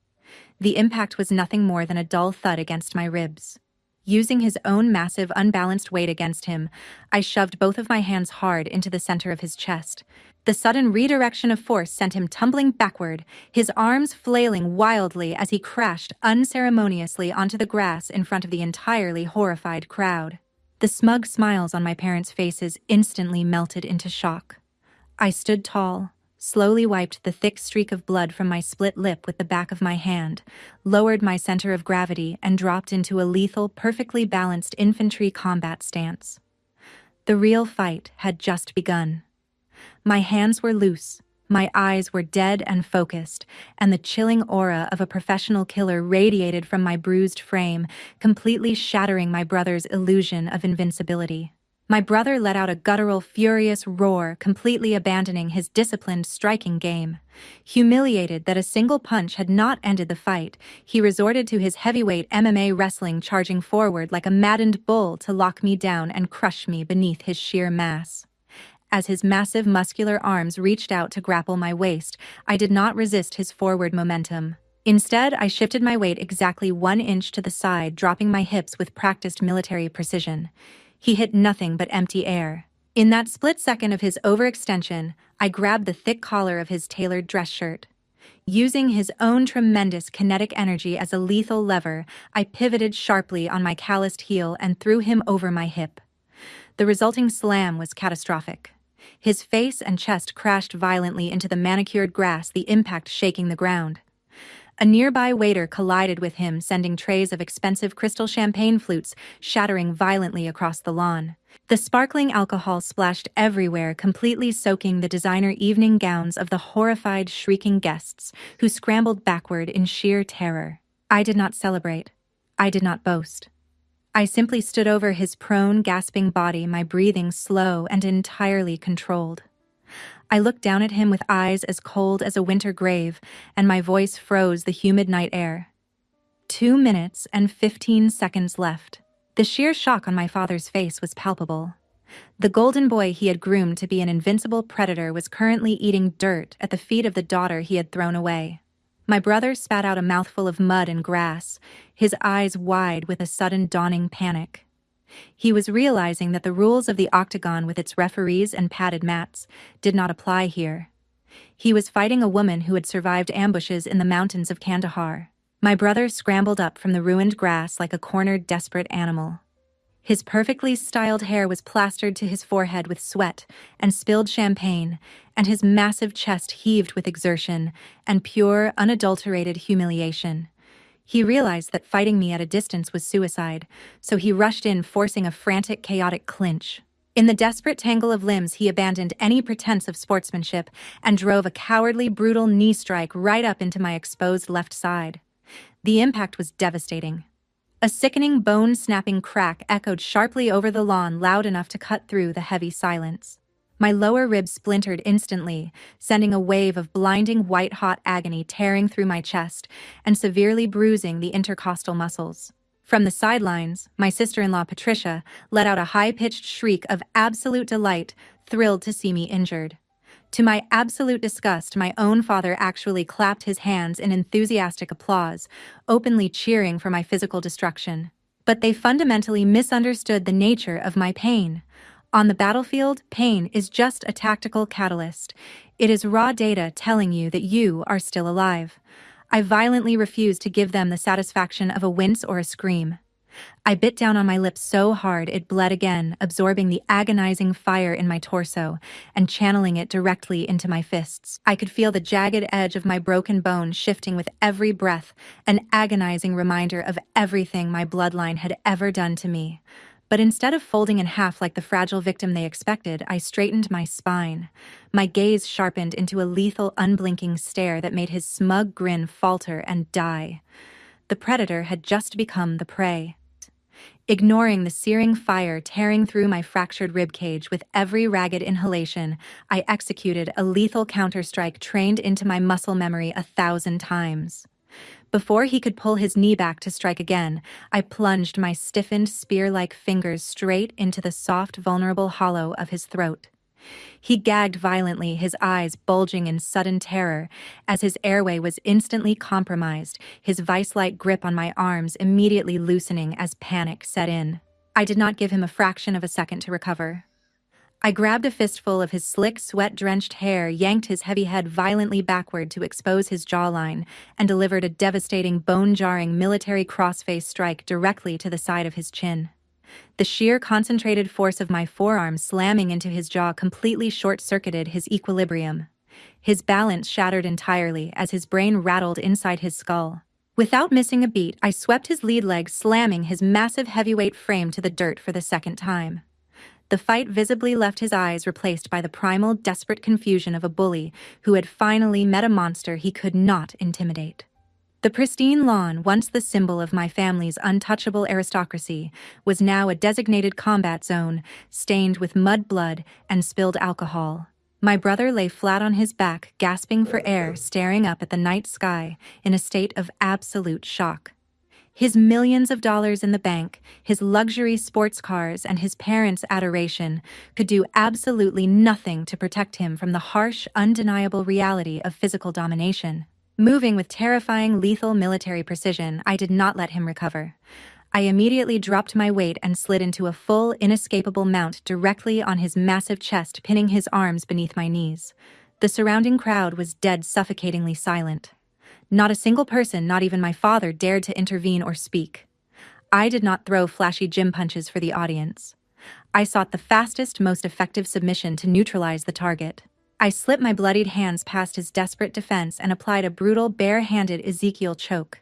The impact was nothing more than a dull thud against my ribs. Using his own massive, unbalanced weight against him, I shoved both of my hands hard into the center of his chest. The sudden redirection of force sent him tumbling backward, his arms flailing wildly as he crashed unceremoniously onto the grass in front of the entirely horrified crowd. The smug smiles on my parents' faces instantly melted into shock. I stood tall, slowly wiped the thick streak of blood from my split lip with the back of my hand, lowered my center of gravity, and dropped into a lethal, perfectly balanced infantry combat stance. The real fight had just begun. My hands were loose, my eyes were dead and focused, and the chilling aura of a professional killer radiated from my bruised frame, completely shattering my brother's illusion of invincibility. My brother let out a guttural, furious roar, completely abandoning his disciplined striking game. Humiliated that a single punch had not ended the fight, he resorted to his heavyweight MMA wrestling, charging forward like a maddened bull to lock me down and crush me beneath his sheer mass. As his massive muscular arms reached out to grapple my waist, I did not resist his forward momentum. Instead, I shifted my weight exactly 1 inch to the side, dropping my hips with practiced military precision. He hit nothing but empty air. In that split second of his overextension, I grabbed the thick collar of his tailored dress shirt. Using his own tremendous kinetic energy as a lethal lever, I pivoted sharply on my calloused heel and threw him over my hip. The resulting slam was catastrophic. His face and chest crashed violently into the manicured grass, the impact shaking the ground. A nearby waiter collided with him, sending trays of expensive crystal champagne flutes shattering violently across the lawn. The sparkling alcohol splashed everywhere, completely soaking the designer evening gowns of the horrified, shrieking guests, who scrambled backward in sheer terror. I did not celebrate. I did not boast. I simply stood over his prone, gasping body, my breathing slow and entirely controlled. I looked down at him with eyes as cold as a winter grave, and my voice froze the humid night air. 2 minutes and 15 seconds left. The sheer shock on my father's face was palpable. The golden boy he had groomed to be an invincible predator was currently eating dirt at the feet of the daughter he had thrown away. My brother spat out a mouthful of mud and grass, his eyes wide with a sudden dawning panic. He was realizing that the rules of the octagon with its referees and padded mats did not apply here. He was fighting a woman who had survived ambushes in the mountains of Kandahar. My brother scrambled up from the ruined grass like a cornered, desperate animal. His perfectly styled hair was plastered to his forehead with sweat and spilled champagne, and his massive chest heaved with exertion and pure, unadulterated humiliation. He realized that fighting me at a distance was suicide, so he rushed in, forcing a frantic, chaotic clinch. In the desperate tangle of limbs, he abandoned any pretense of sportsmanship and drove a cowardly, brutal knee strike right up into my exposed left side. The impact was devastating. A sickening, bone-snapping crack echoed sharply over the lawn, loud enough to cut through the heavy silence. My lower ribs splintered instantly, sending a wave of blinding white-hot agony tearing through my chest and severely bruising the intercostal muscles. From the sidelines, my sister-in-law Patricia let out a high-pitched shriek of absolute delight, thrilled to see me injured. To my absolute disgust, my own father actually clapped his hands in enthusiastic applause, openly cheering for my physical destruction. But they fundamentally misunderstood the nature of my pain. On the battlefield, pain is just a tactical catalyst. It is raw data telling you that you are still alive. I violently refused to give them the satisfaction of a wince or a scream. I bit down on my lips so hard it bled again, absorbing the agonizing fire in my torso and channeling it directly into my fists. I could feel the jagged edge of my broken bone shifting with every breath, an agonizing reminder of everything my bloodline had ever done to me. But instead of folding in half like the fragile victim they expected, I straightened my spine. My gaze sharpened into a lethal, unblinking stare that made his smug grin falter and die. The predator had just become the prey. Ignoring the searing fire tearing through my fractured ribcage with every ragged inhalation, I executed a lethal counterstrike trained into my muscle memory 1,000 times. Before he could pull his knee back to strike again, I plunged my stiffened, spear-like fingers straight into the soft, vulnerable hollow of his throat. He gagged violently, his eyes bulging in sudden terror. As his airway was instantly compromised, his vice-like grip on my arms immediately loosening as panic set in. I did not give him a fraction of a second to recover. I grabbed a fistful of his slick, sweat-drenched hair, yanked his heavy head violently backward to expose his jawline, and delivered a devastating, bone-jarring military crossface strike directly to the side of his chin. The sheer concentrated force of my forearm slamming into his jaw completely short-circuited his equilibrium. His balance shattered entirely as his brain rattled inside his skull. Without missing a beat, I swept his lead leg, slamming his massive heavyweight frame to the dirt for the second time. The fight visibly left his eyes replaced by the primal, desperate confusion of a bully who had finally met a monster he could not intimidate. The pristine lawn, once the symbol of my family's untouchable aristocracy, was now a designated combat zone, stained with mud, blood, and spilled alcohol. My brother lay flat on his back, gasping for air, staring up at the night sky in a state of absolute shock. His millions of dollars in the bank, his luxury sports cars, and his parents' adoration could do absolutely nothing to protect him from the harsh, undeniable reality of physical domination. Moving with terrifying, lethal military precision, I did not let him recover. I immediately dropped my weight and slid into a full, inescapable mount directly on his massive chest, pinning his arms beneath my knees. The surrounding crowd was dead, suffocatingly silent. Not a single person, not even my father, dared to intervene or speak. I did not throw flashy gym punches for the audience. I sought the fastest, most effective submission to neutralize the target. I slipped my bloodied hands past his desperate defense and applied a brutal, bare-handed Ezekiel choke.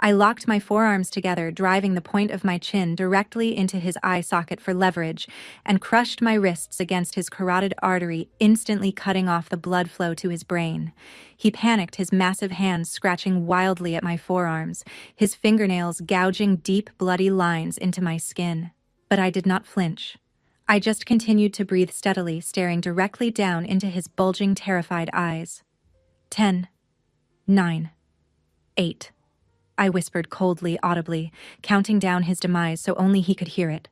I locked my forearms together, driving the point of my chin directly into his eye socket for leverage, and crushed my wrists against his carotid artery, instantly cutting off the blood flow to his brain. He panicked, his massive hands scratching wildly at my forearms, his fingernails gouging deep, bloody lines into my skin. But I did not flinch. I just continued to breathe steadily, staring directly down into his bulging, terrified eyes. 10, 9, 8. I whispered coldly, audibly, counting down his demise so only he could hear it.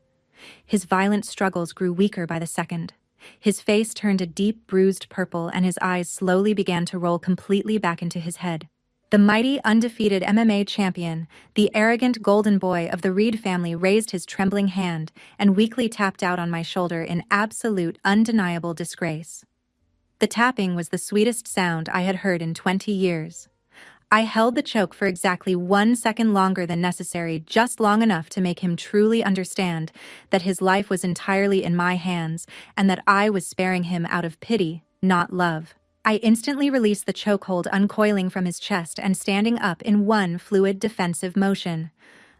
His violent struggles grew weaker by the second. His face turned a deep, bruised purple, and his eyes slowly began to roll completely back into his head. The mighty, undefeated MMA champion, the arrogant golden boy of the Reed family, raised his trembling hand and weakly tapped out on my shoulder in absolute, undeniable disgrace. The tapping was the sweetest sound I had heard in 20 years. I held the choke for exactly 1 second longer than necessary, just long enough to make him truly understand that his life was entirely in my hands and that I was sparing him out of pity, not love. I instantly released the chokehold, uncoiling from his chest and standing up in one fluid defensive motion.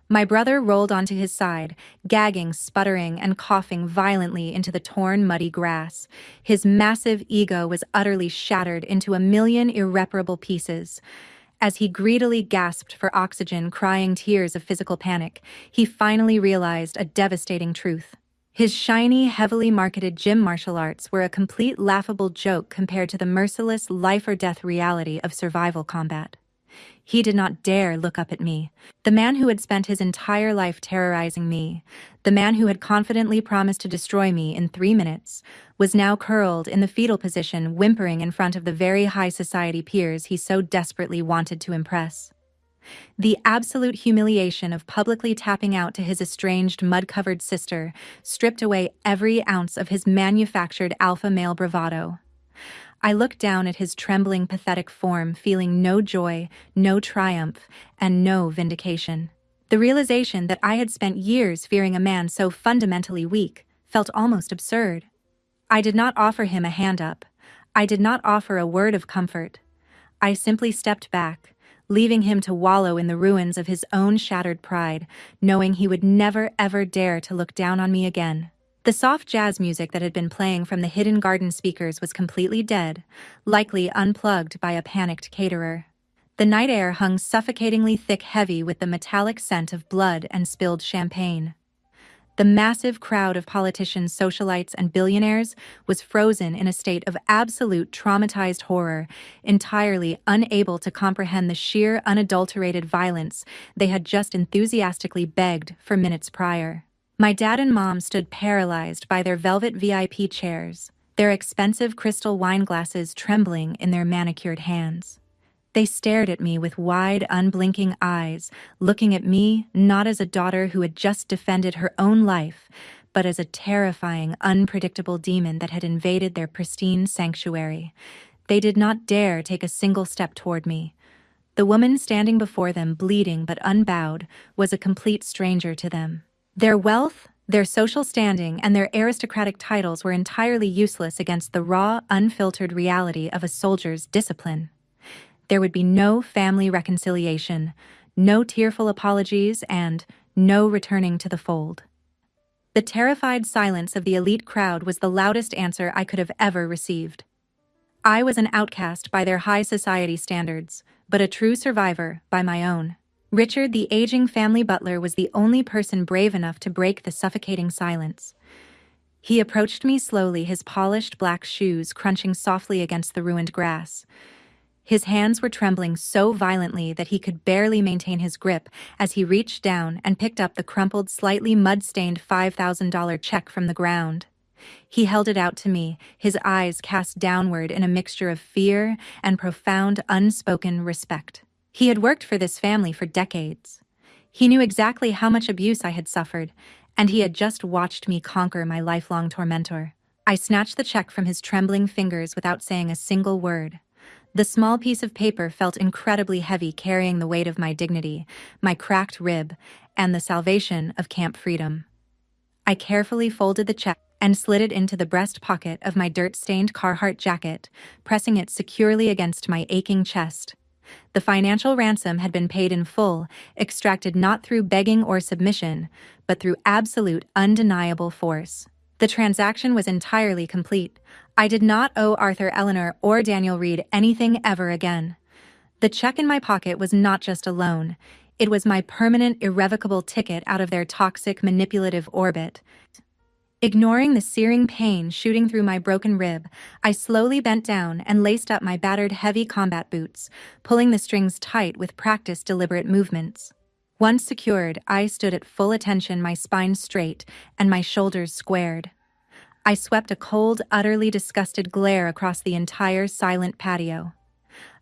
My brother rolled onto his side, gagging, sputtering, and coughing violently into the torn, muddy grass. His massive ego was utterly shattered into a million irreparable pieces. As he greedily gasped for oxygen, crying tears of physical panic, he finally realized a devastating truth. His shiny, heavily marketed gym martial arts were a complete laughable joke compared to the merciless life-or-death reality of survival combat. He did not dare look up at me, the man who had spent his entire life terrorizing me, the man who had confidently promised to destroy me in 3 minutes, was now curled in the fetal position, whimpering in front of the very high society peers he so desperately wanted to impress. The absolute humiliation of publicly tapping out to his estranged, mud-covered sister stripped away every ounce of his manufactured alpha male bravado. I looked down at his trembling, pathetic form, feeling no joy, no triumph, and no vindication. The realization that I had spent years fearing a man so fundamentally weak felt almost absurd. I did not offer him a hand up. I did not offer a word of comfort. I simply stepped back, leaving him to wallow in the ruins of his own shattered pride, knowing he would never ever dare to look down on me again. The soft jazz music that had been playing from the hidden garden speakers was completely dead, likely unplugged by a panicked caterer. The night air hung suffocatingly thick, heavy with the metallic scent of blood and spilled champagne. The massive crowd of politicians, socialites, and billionaires was frozen in a state of absolute traumatized horror, entirely unable to comprehend the sheer, unadulterated violence they had just enthusiastically begged for minutes prior. My dad and mom stood paralyzed by their velvet VIP chairs, their expensive crystal wine glasses trembling in their manicured hands. They stared at me with wide, unblinking eyes, looking at me not as a daughter who had just defended her own life, but as a terrifying, unpredictable demon that had invaded their pristine sanctuary. They did not dare take a single step toward me. The woman standing before them, bleeding but unbowed, was a complete stranger to them. Their wealth, their social standing, and their aristocratic titles were entirely useless against the raw, unfiltered reality of a soldier's discipline. There would be no family reconciliation, no tearful apologies, and no returning to the fold. The terrified silence of the elite crowd was the loudest answer I could have ever received. I was an outcast by their high society standards, but a true survivor by my own. Richard, the aging family butler, was the only person brave enough to break the suffocating silence. He approached me slowly, his polished black shoes crunching softly against the ruined grass. His hands were trembling so violently that he could barely maintain his grip as he reached down and picked up the crumpled, slightly mud-stained $5,000 check from the ground. He held it out to me, his eyes cast downward in a mixture of fear and profound, unspoken respect. He had worked for this family for decades. He knew exactly how much abuse I had suffered, and he had just watched me conquer my lifelong tormentor. I snatched the check from his trembling fingers without saying a single word. The small piece of paper felt incredibly heavy, carrying the weight of my dignity, my cracked rib, and the salvation of Camp Freedom. I carefully folded the check and slid it into the breast pocket of my dirt-stained Carhartt jacket, pressing it securely against my aching chest. The financial ransom had been paid in full, extracted not through begging or submission, but through absolute, undeniable force. The transaction was entirely complete. I did not owe Arthur Eleanor or Daniel Reed anything ever again. The check in my pocket was not just a loan. It was my permanent, irrevocable ticket out of their toxic, manipulative orbit. Ignoring the searing pain shooting through my broken rib, I slowly bent down and laced up my battered heavy combat boots, pulling the strings tight with practiced deliberate movements. Once secured, I stood at full attention, my spine straight and my shoulders squared. I swept a cold, utterly disgusted glare across the entire silent patio.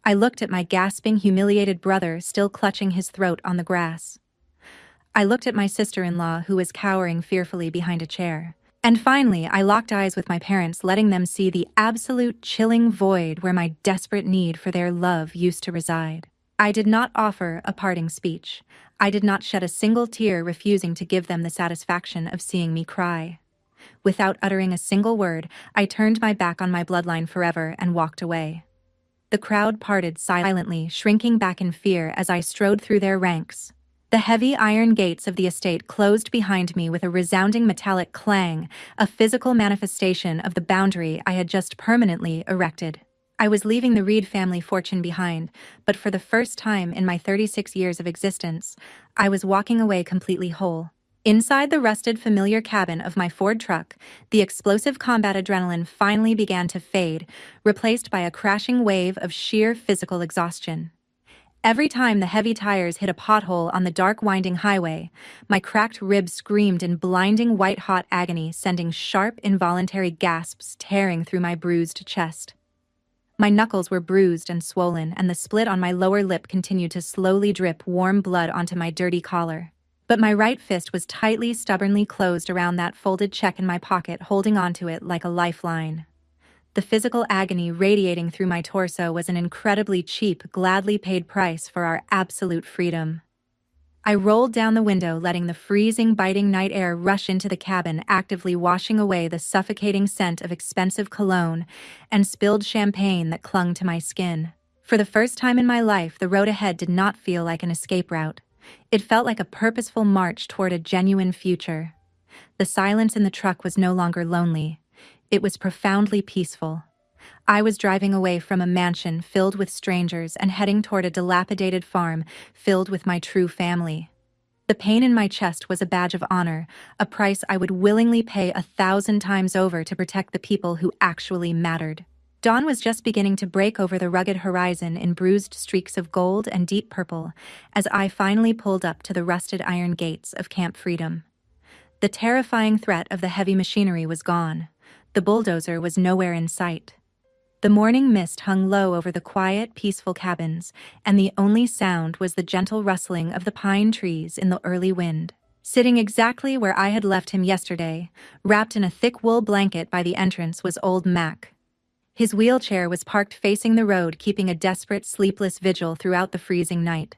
I looked at my gasping, humiliated brother still clutching his throat on the grass. I looked at my sister-in-law who was cowering fearfully behind a chair. And finally, I locked eyes with my parents, letting them see the absolute chilling void where my desperate need for their love used to reside. I did not offer a parting speech. I did not shed a single tear, refusing to give them the satisfaction of seeing me cry. Without uttering a single word, I turned my back on my bloodline forever and walked away. The crowd parted silently, shrinking back in fear as I strode through their ranks. The heavy iron gates of the estate closed behind me with a resounding metallic clang, a physical manifestation of the boundary I had just permanently erected. I was leaving the Reed family fortune behind, but for the first time in my 36 years of existence, I was walking away completely whole. Inside the rusted, familiar cabin of my Ford truck, the explosive combat adrenaline finally began to fade, replaced by a crashing wave of sheer physical exhaustion. Every time the heavy tires hit a pothole on the dark, winding highway, my cracked ribs screamed in blinding, white-hot agony, sending sharp, involuntary gasps tearing through my bruised chest. My knuckles were bruised and swollen, and the split on my lower lip continued to slowly drip warm blood onto my dirty collar. But my right fist was tightly, stubbornly closed around that folded check in my pocket, holding onto it like a lifeline. The physical agony radiating through my torso was an incredibly cheap, gladly paid price for our absolute freedom. I rolled down the window, letting the freezing, biting night air rush into the cabin, actively washing away the suffocating scent of expensive cologne and spilled champagne that clung to my skin. For the first time in my life, the road ahead did not feel like an escape route. It felt like a purposeful march toward a genuine future. The silence in the truck was no longer lonely. It was profoundly peaceful. I was driving away from a mansion filled with strangers and heading toward a dilapidated farm filled with my true family. The pain in my chest was a badge of honor, a price I would willingly pay 1,000 times over to protect the people who actually mattered. Dawn was just beginning to break over the rugged horizon in bruised streaks of gold and deep purple as I finally pulled up to the rusted iron gates of Camp Freedom. The terrifying threat of the heavy machinery was gone. The bulldozer was nowhere in sight. The morning mist hung low over the quiet, peaceful cabins, and the only sound was the gentle rustling of the pine trees in the early wind. Sitting exactly where I had left him yesterday, wrapped in a thick wool blanket by the entrance, was old Mac. His wheelchair was parked facing the road, keeping a desperate, sleepless vigil throughout the freezing night.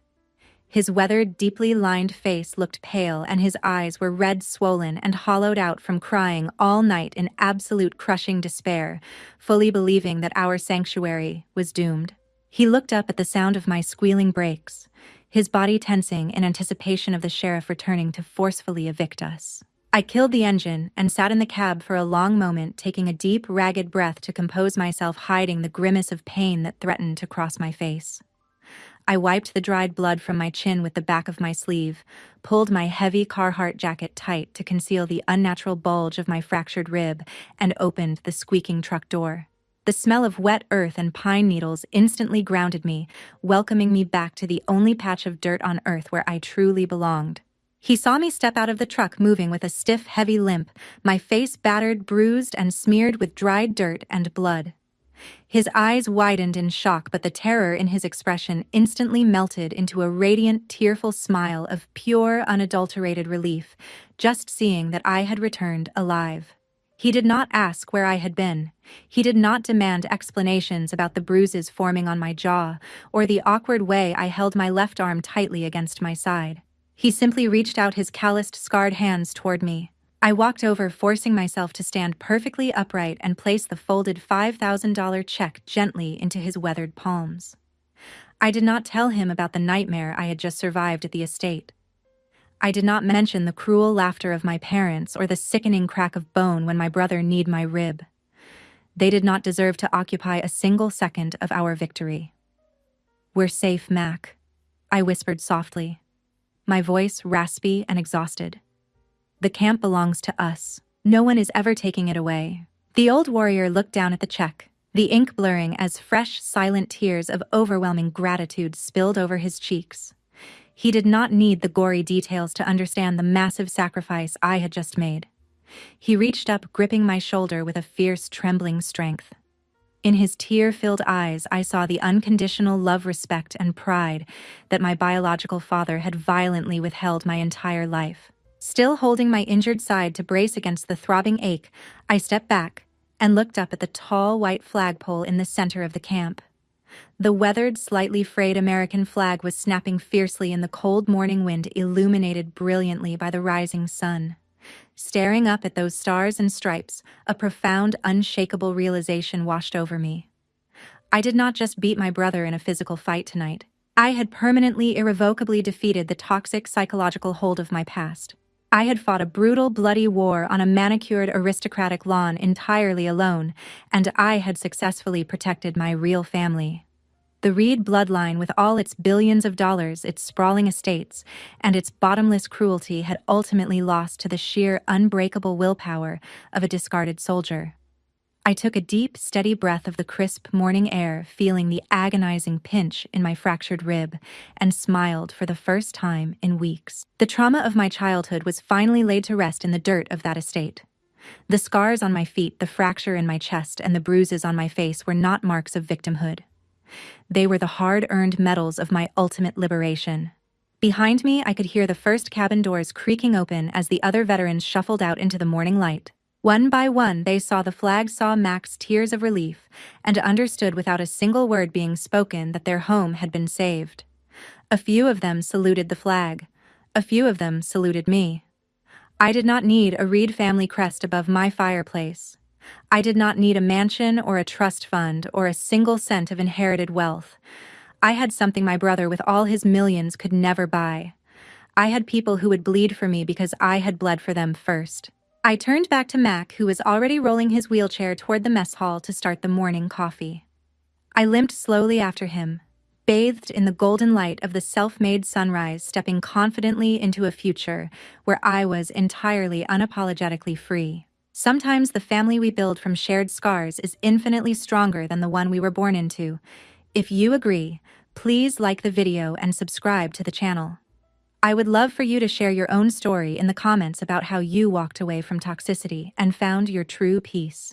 His weathered, deeply lined face looked pale, and his eyes were red, swollen, and hollowed out from crying all night in absolute crushing despair, fully believing that our sanctuary was doomed. He looked up at the sound of my squealing brakes, his body tensing in anticipation of the sheriff returning to forcefully evict us. I killed the engine and sat in the cab for a long moment, taking a deep, ragged breath to compose myself, hiding the grimace of pain that threatened to cross my face. I wiped the dried blood from my chin with the back of my sleeve, pulled my heavy Carhartt jacket tight to conceal the unnatural bulge of my fractured rib, and opened the squeaking truck door. The smell of wet earth and pine needles instantly grounded me, welcoming me back to the only patch of dirt on earth where I truly belonged. He saw me step out of the truck, moving with a stiff, heavy limp, my face battered, bruised, and smeared with dried dirt and blood. His eyes widened in shock, but the terror in his expression instantly melted into a radiant, tearful smile of pure, unadulterated relief, just seeing that I had returned alive. He did not ask where I had been. He did not demand explanations about the bruises forming on my jaw, or the awkward way I held my left arm tightly against my side. He simply reached out his calloused, scarred hands toward me. I walked over, forcing myself to stand perfectly upright, and placed the folded $5,000 check gently into his weathered palms. I did not tell him about the nightmare I had just survived at the estate. I did not mention the cruel laughter of my parents or the sickening crack of bone when my brother kneed my rib. They did not deserve to occupy a single second of our victory. "We're safe, Mac," I whispered softly, my voice raspy and exhausted. "The camp belongs to us. No one is ever taking it away." The old warrior looked down at the check, the ink blurring as fresh, silent tears of overwhelming gratitude spilled over his cheeks. He did not need the gory details to understand the massive sacrifice I had just made. He reached up, gripping my shoulder with a fierce, trembling strength. In his tear-filled eyes, I saw the unconditional love, respect, and pride that my biological father had violently withheld my entire life. Still holding my injured side to brace against the throbbing ache, I stepped back and looked up at the tall white flagpole in the center of the camp. The weathered, slightly frayed American flag was snapping fiercely in the cold morning wind, illuminated brilliantly by the rising sun. Staring up at those stars and stripes, a profound, unshakable realization washed over me. I did not just beat my brother in a physical fight tonight. I had permanently, irrevocably defeated the toxic psychological hold of my past. I had fought a brutal, bloody war on a manicured, aristocratic lawn entirely alone, and I had successfully protected my real family. The Reed bloodline, with all its billions of dollars, its sprawling estates, and its bottomless cruelty, had ultimately lost to the sheer, unbreakable willpower of a discarded soldier. I took a deep, steady breath of the crisp morning air, feeling the agonizing pinch in my fractured rib, and smiled for the first time in weeks. The trauma of my childhood was finally laid to rest in the dirt of that estate. The scars on my feet, the fracture in my chest, and the bruises on my face were not marks of victimhood. They were the hard-earned medals of my ultimate liberation. Behind me, I could hear the first cabin doors creaking open as the other veterans shuffled out into the morning light. One by one, they saw the flag, saw Mac's tears of relief, and understood without a single word being spoken that their home had been saved. A few of them saluted the flag. A few of them saluted me. I did not need a Reed family crest above my fireplace. I did not need a mansion or a trust fund or a single cent of inherited wealth. I had something my brother with all his millions could never buy. I had people who would bleed for me because I had bled for them first. I turned back to Mac, who was already rolling his wheelchair toward the mess hall to start the morning coffee. I limped slowly after him, bathed in the golden light of the self-made sunrise, stepping confidently into a future where I was entirely, unapologetically free. Sometimes the family we build from shared scars is infinitely stronger than the one we were born into. If you agree, please like the video and subscribe to the channel. I would love for you to share your own story in the comments about how you walked away from toxicity and found your true peace.